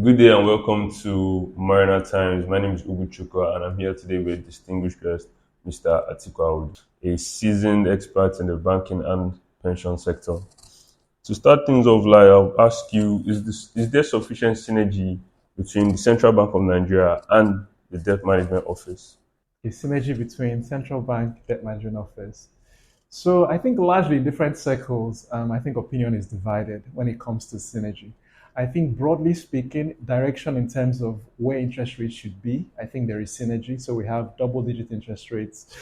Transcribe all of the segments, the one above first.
Good day and welcome to Marina Times. My name is Uguchuka and I'm here today with distinguished guest, Mr. Atiku Audu, a seasoned expert in the banking and pension sector. To start things off, I'll ask you: is there sufficient synergy between the Central Bank of Nigeria and the Debt Management Office? A synergy between central bank debt management office. So I think largely in different circles, I think opinion is divided when it comes to synergy. I think broadly speaking, direction in terms of where interest rates should be, I think there is synergy. So we have double-digit interest rates,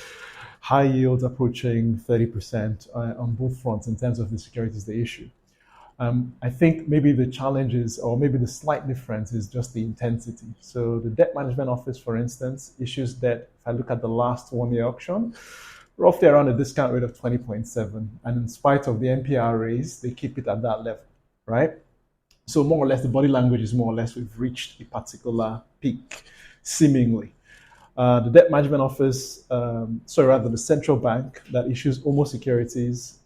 high yields approaching 30% on both fronts in terms of the securities they issue. I think maybe the challenges or maybe the slight difference is just the intensity. So the debt management office, for instance, issues debt, if I look at the last one-year auction, roughly around a discount rate of 20.7. And in spite of the NPR raise, they keep it at that level, right? So more or less, the body language is more or less we've reached a particular peak, seemingly. The debt management office, the central bank that issues OMO securities,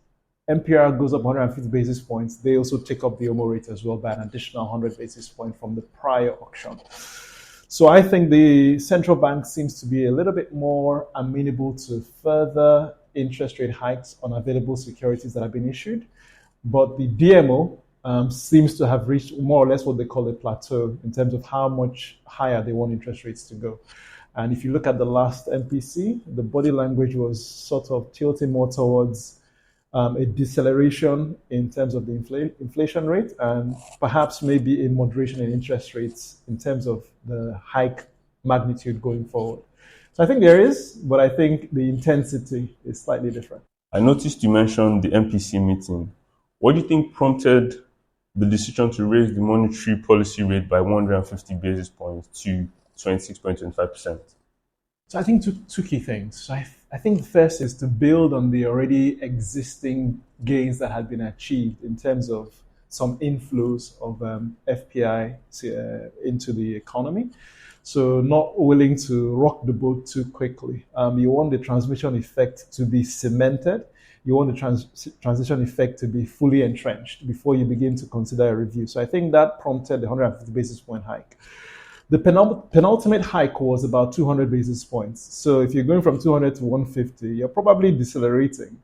NPR goes up 150 basis points. They also take up the OMO rate as well by an additional 100 basis points from the prior auction. So I think the central bank seems to be a little bit more amenable to further interest rate hikes on available securities that have been issued. But the DMO seems to have reached more or less what they call a plateau in terms of how much higher they want interest rates to go. And if you look at the last MPC, the body language was sort of tilting more towards a deceleration in terms of the inflation rate and perhaps maybe a moderation in interest rates in terms of the hike magnitude going forward. So I think there is, but I think the intensity is slightly different. I noticed you mentioned the MPC meeting. What do you think prompted the decision to raise the monetary policy rate by 150 basis points to 26.25%? So I think two key things. So I think the first is to build on the already existing gains that had been achieved in terms of some inflows of FPI into the economy. So not willing to rock the boat too quickly. You want the transmission effect to be cemented. You want the transition effect to be fully entrenched before you begin to consider a review. So I think that prompted the 150 basis point hike. The penultimate hike was about 200 basis points. So if you're going from 200 to 150, you're probably decelerating,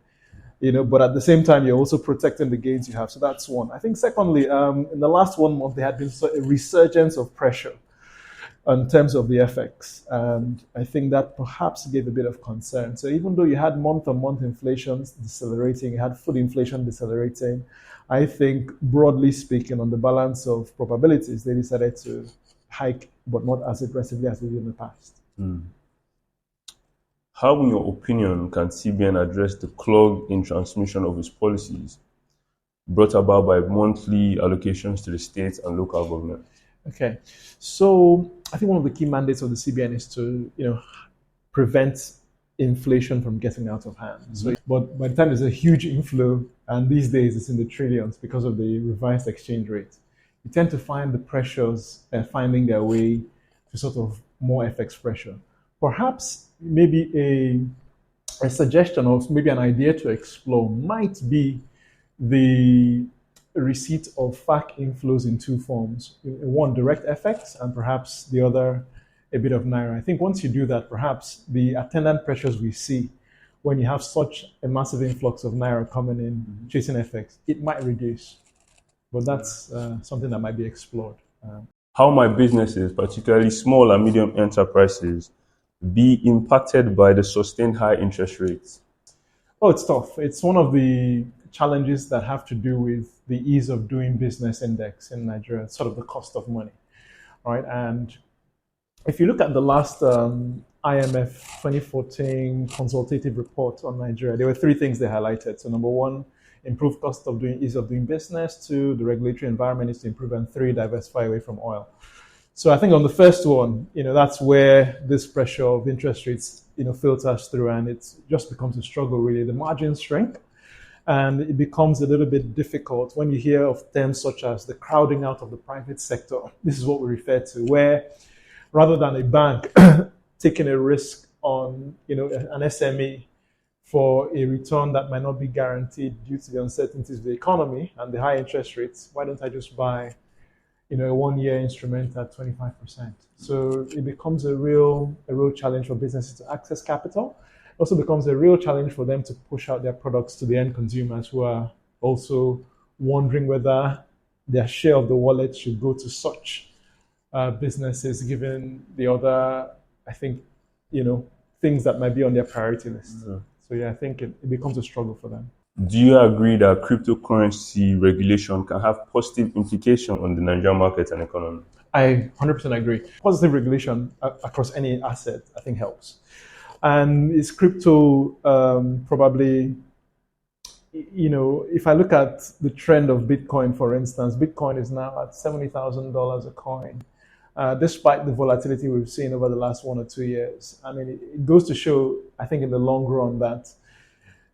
but at the same time, you're also protecting the gains you have. So that's one. I think secondly, in the last 1 month, there had been a resurgence of pressure in terms of the FX. And I think that perhaps gave a bit of concern. So even though you had month-on-month inflation decelerating, you had food inflation decelerating, I think broadly speaking, on the balance of probabilities, they decided to hike, but not as aggressively as they did in the past. How, in your opinion, can CBN address the clog in transmission of its policies brought about by monthly allocations to the states and local government? Okay, so I think one of the key mandates of the CBN is to, prevent inflation from getting out of hand. So, but by the time there's a huge inflow, and these days it's in the trillions because of the revised exchange rate, you tend to find the pressures finding their way to sort of more FX pressure. Perhaps maybe a suggestion or maybe an idea to explore might be the receipt of FAC inflows in two forms. One, direct FX, and perhaps the other, a bit of Naira. I think once you do that, perhaps the attendant pressures we see when you have such a massive influx of Naira coming in, chasing FX, it might reduce. But that's something that might be explored. How might businesses, particularly small and medium enterprises, be impacted by the sustained high interest rates? Oh, it's tough. It's one of the challenges that have to do with the ease of doing business index in Nigeria, sort of the cost of money, right? And if you look at the last IMF 2014 consultative report on Nigeria, there were three things they highlighted. So number one, improve ease of doing business. Two, the regulatory environment is to improve. And three, diversify away from oil. So I think on the first one, that's where this pressure of interest rates, filters through, and it just becomes a struggle, really. The margins shrink, and it becomes a little bit difficult when you hear of terms such as the crowding out of the private sector. This is what we refer to, where rather than a bank taking a risk on, an SME for a return that might not be guaranteed due to the uncertainties of the economy and the high interest rates, why don't I just buy a 1 year instrument at 25%. So it becomes a real challenge for businesses to access capital. It also becomes a real challenge for them to push out their products to the end consumers who are also wondering whether their share of the wallet should go to such businesses, given the other, I think, things that might be on their priority list. Yeah. So yeah, I think it becomes a struggle for them. Do you agree that cryptocurrency regulation can have positive implication on the Nigerian market and economy? I 100% agree. Positive regulation across any asset, I think, helps. And is crypto probably, if I look at the trend of Bitcoin, for instance, Bitcoin is now at $70,000 a coin. Despite the volatility we've seen over the last 1 or 2 years. I mean, it goes to show, I think, in the long run that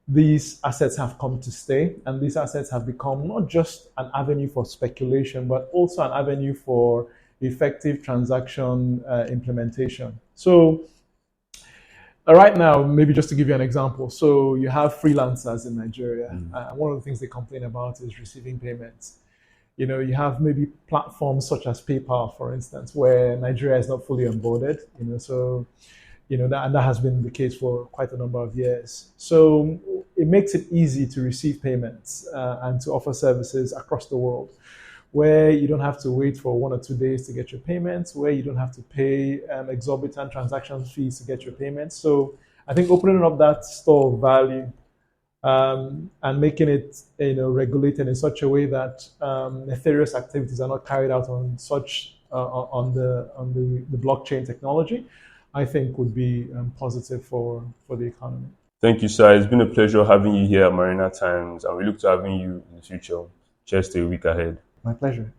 these assets have come to stay, and these assets have become not just an avenue for speculation, but also an avenue for effective transaction implementation. So right now, maybe just to give you an example, so you have freelancers in Nigeria. One of the things they complain about is receiving payments. You have maybe platforms such as PayPal, for instance, where Nigeria is not fully onboarded. That has been the case for quite a number of years. So it makes it easy to receive payments and to offer services across the world, where you don't have to wait for 1 or 2 days to get your payments, where you don't have to pay exorbitant transaction fees to get your payments. So I think opening up that store of value and making it regulated in such a way that nefarious activities are not carried out on such on the blockchain technology, I think would be positive for the economy. Thank you, sir. It's been a pleasure having you here at Marina Times, and we look to having you in the future. Cheers to a week ahead. My pleasure.